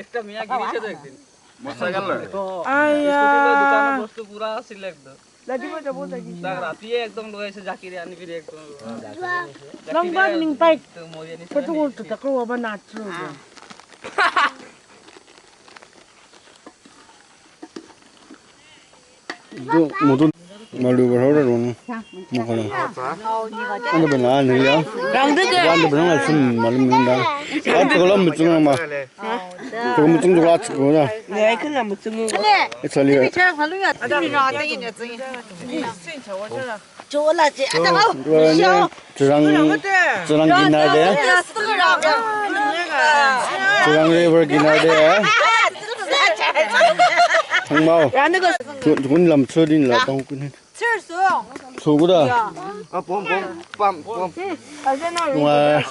একটা মিয়া গিয়েছে তো একদিন মোটরসাইকেল লয় স্কুটির দোকানে বস্তু পুরা ছিল একদম লাগিব যাব লাগি তাক রাতিয়ে একদম লৈ আছে জাকিরে আনি ফিরে একদম লংবাং নিং পাই তো মরিয়ে নিছে কত বলতো তাকো বাবা নাচলো itu mutu malu berapa orang makan anda benar nih ya anda benar nggak sih malu minda anda kalau mutung apa kalau mutung juga cukup lah ya kan lah mutung itu lihat Tzurang River deh Tzurang River deh mau chúng làm chơi đi là tao cũng số của đó pom ngoài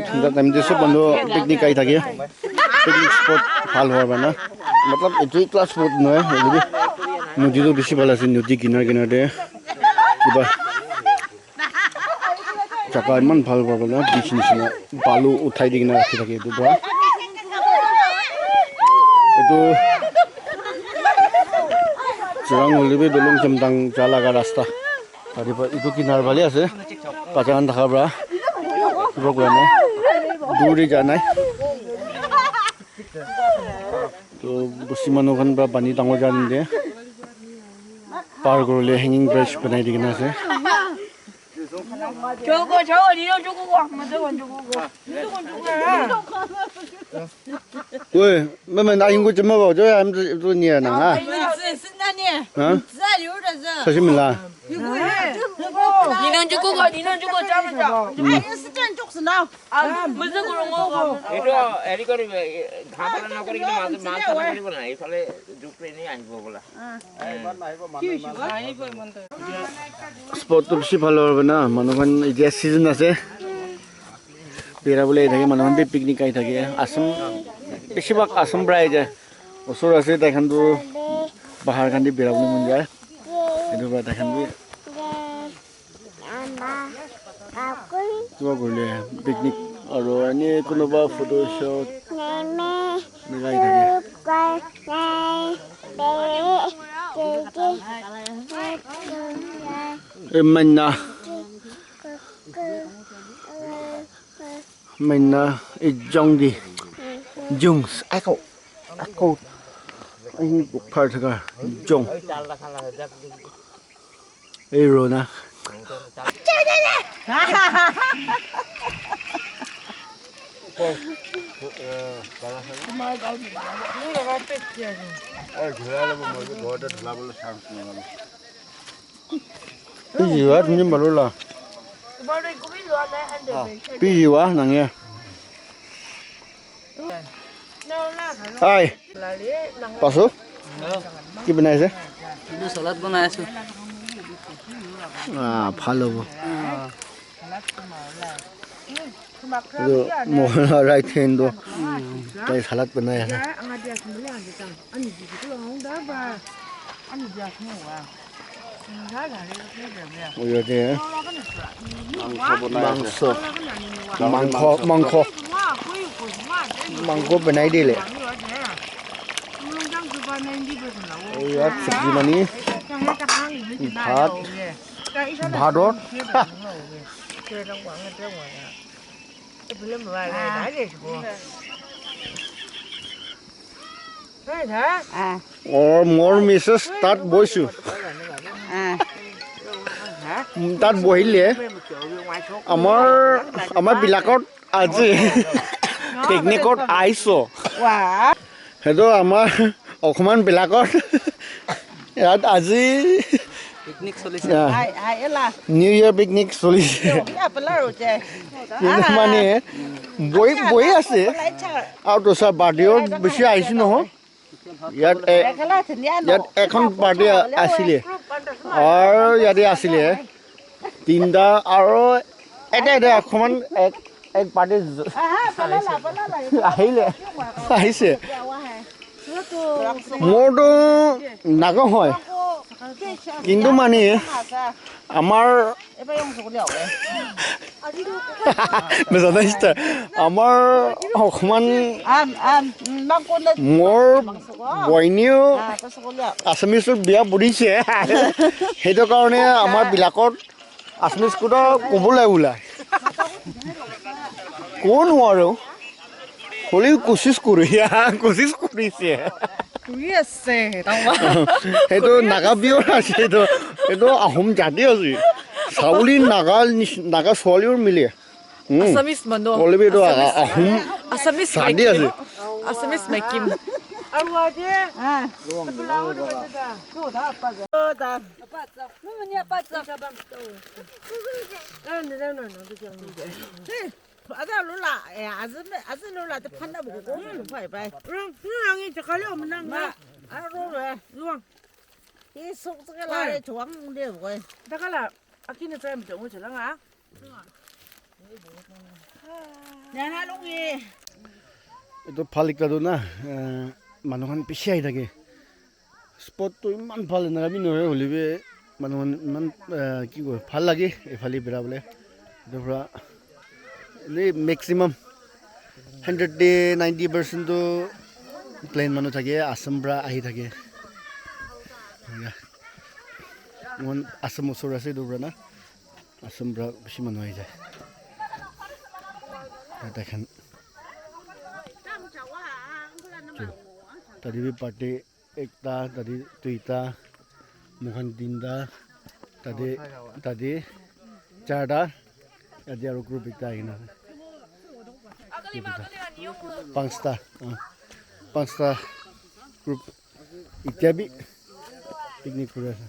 chúng ta làm gì shop bando picnic cái thằng kia picnic spot hal hoa bana मतलब itu class spot nữa jadi nudi tu bisi bala sih nudi kinar deh coba Jaga iman hal hoa bana di sini balu utai di kinar kita itu doa itu Tzurang River Longchemdang jala ka rasta tadi itu kinar bali ase pajangan thaka bra kiba kora nai duri janai to busi manu khan bra pani dangor jan de par gorole hanging bridge banai digina ase 저거 니는 저거 뭐 저건 왜 맨날 나 인구 좀 먹어 저 아무도 또 니야 나 사실은 라 니는 저거 잡으자 스탠 쪽스 나 무슨 그런 거 itu erikori khapana na kori mas koribo na ifale jupreni ahibo bola spot to bisi bhalo hobe na manukhan itia season ase pera bole thake manukhan be picnic kai thake asam besibak asam brai je osor ase taikhan to bahar khan di bera bole mon jay edu ba taikhan bi Coba boleh piknik atau ini kunoba photo shoot nilai tadi. Mana ijong di jungs aku ini part ka jong Rona Pijiwa punya baru lah. Pijiwa nangya. Hai. Pasuk? Gimana sih? itu salat बनाया छु ভালো itu mau right hand tuh kayak salad बनाया है oh iya deh mangkok बनाई deh le oh iya sabji mani भादों और मोर Mrs तात बोइसु तात बहिले আমাৰ বিলাকত আজি পিকনিকত আইছো হেতো আমাৰ অকমান বিলাকত ইয়াত আজি পিকনিক চলিছে নিউ ইয়াৰ পিকনিক চলিছে মানে বই আছে আৰু তো সব বাৰ্ডিঅৰ বেছি আহিছে নহয় ইয়াত এখন পাৰ্টি আছিলে আৰু ইয়াতে আছিলে তিনটা আৰু এটা অকমান এক পাৰ্টি আহিছে মোৰতো নাগ হয় কিন্তু মানে আমাৰ নাজানিছে আমাৰ অকমান মোৰ বইনীও আছামিছত বিয়া বুলিছে সেইটো কাৰণে আমাৰ বিলাকত আছামিজ কথা ক'বলৈ ওলায় ক'ব নোৱাৰো হ'লেও কোচিছ কৰিছে সেইটো নাগা বিয়াৰ আছে এইটো আহোম জাতি আছে চাউলি নাগা ছোৱালীও মিলে Assamese mano. অলৰেডি এইটো আহোম Assamese জাতি আছে Assamese mekim. Ada lula, azan lula tu pandai buku, pai. Orang ini cakap menang. Naroe, luang. Ini sok sekali Tzurang dia bukan. Tak kalah. Akhirnya saya macam macam lah. Jangan lungi. এইটো ভাল ইকাটো না মানুহখন পিছি আহি থাকে স্পটটো ইমান ভাল নাগাবি নহয় হ'লে মানুহখন ইমান কি কয় ভাল লাগে এইফালে বেৰাবলৈ এইটোৰ পৰা এনেই মেক্সিমাম 190% প্লেন মানুহ থাকে আসাম পৰা আহি থাকে মোৰ আসাম ওচৰ আছে এইটোৰ পৰা না আসাম পৰা বেছি মানুহ আহি যায় দেখেন tadi भी पार्टी एकता tadi दुईता मुखन तीनता tadi चारता tadi आरो ग्रुप एकता आइना पांचता ग्रुप इत्या भी पिकनिक कर रहा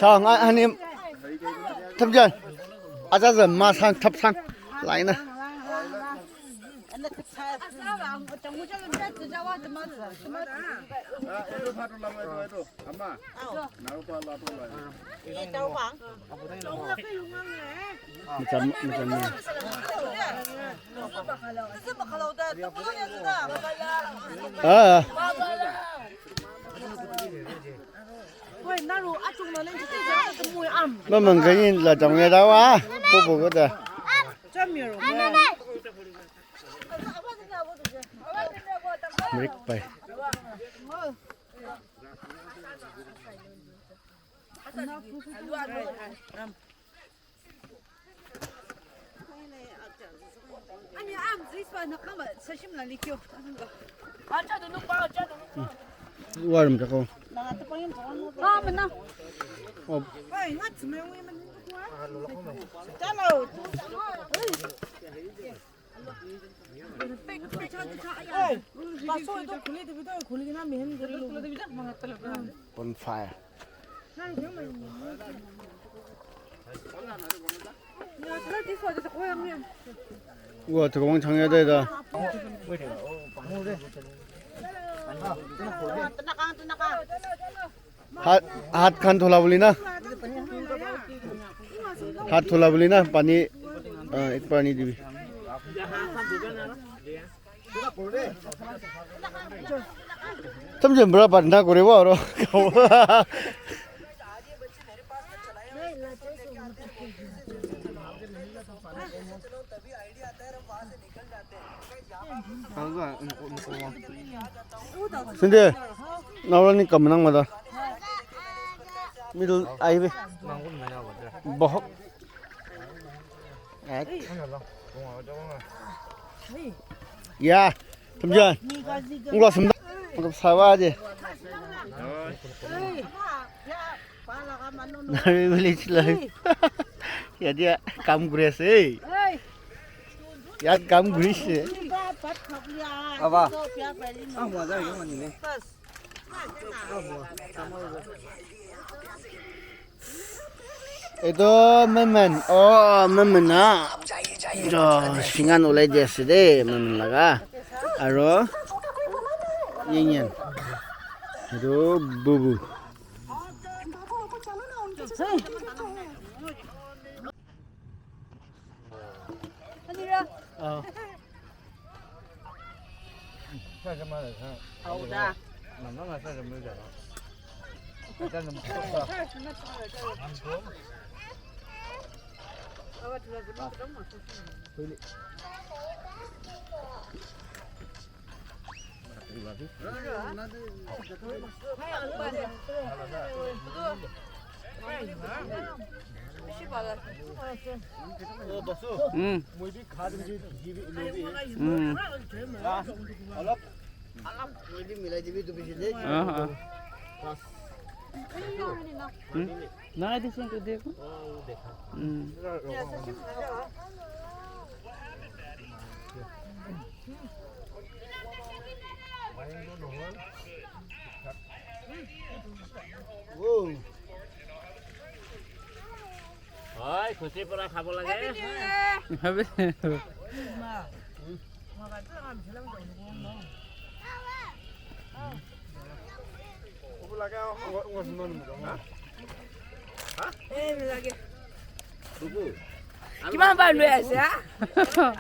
Sang anh em thâm dân aja dần ma sang thấp sang lại nè nó mừng cái gì là chồng nghe đâu á cô bố cái Mrik bay. 아니 암 리스바 나가면 사심나 리켜 Warm cho cô. 아 맨나 Ơi, ngắt mày nguyên mình quá. Chá lầu. Ơi, bà xôi tôi khuli thì tôi khuli cái nào mình cái luôn. Bonfire. 우와, 저거 장해야 되다. हाथ खान थोला बोली ना हाथ थोला बोली ना पानी एक पानी दी समझे बड़ा बंदा करे वो और सुनिए नावरानी कम नंग मदा middle ai về bỏ ya thầm chưa không lo sầm đâu sao vậy gì này beli celai ya dia kamu gres ya kamu gres apa mau ada yang mana ni itu memen na itu singan oleh jesse deh memen laga aro ingin itu bubu 아니라 아우다. Nah, di sini gede kok. হয় খুচি পৰা খাব লাগে কিমান বাৰ লৈ আছে হা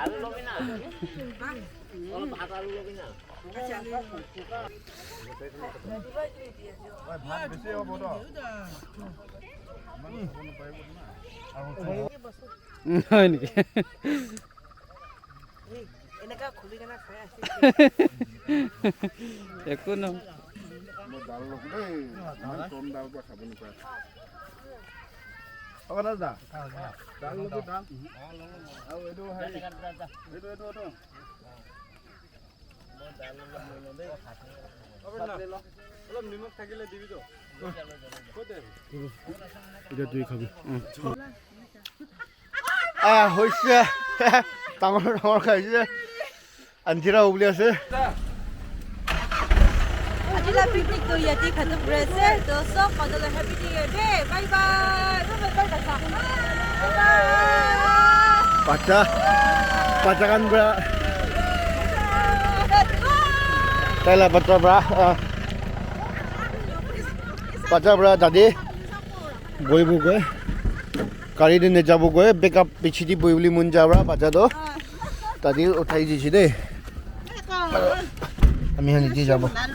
আৰু লবি না অলপ ভাত আৰু লবি না হয় নেকি এনেকা খুলি কেনে খাই আছে একো নহয় হৈছে ডাঙৰ ডাঙৰ খাইছে আন্ধিৰা বুলি আছে 아니라 픽닉도 야지 가는 브레스 도서 거들어 해피 뉴 이어 데 바이바이 그러면 빨리 가자 바이바이 baca kan bra Tela baca bra baca bra tadi boi bugoy kari din jabu goy backup pichidi boi boli mun jabra baca do tadi uthai dichi de ami han di jabo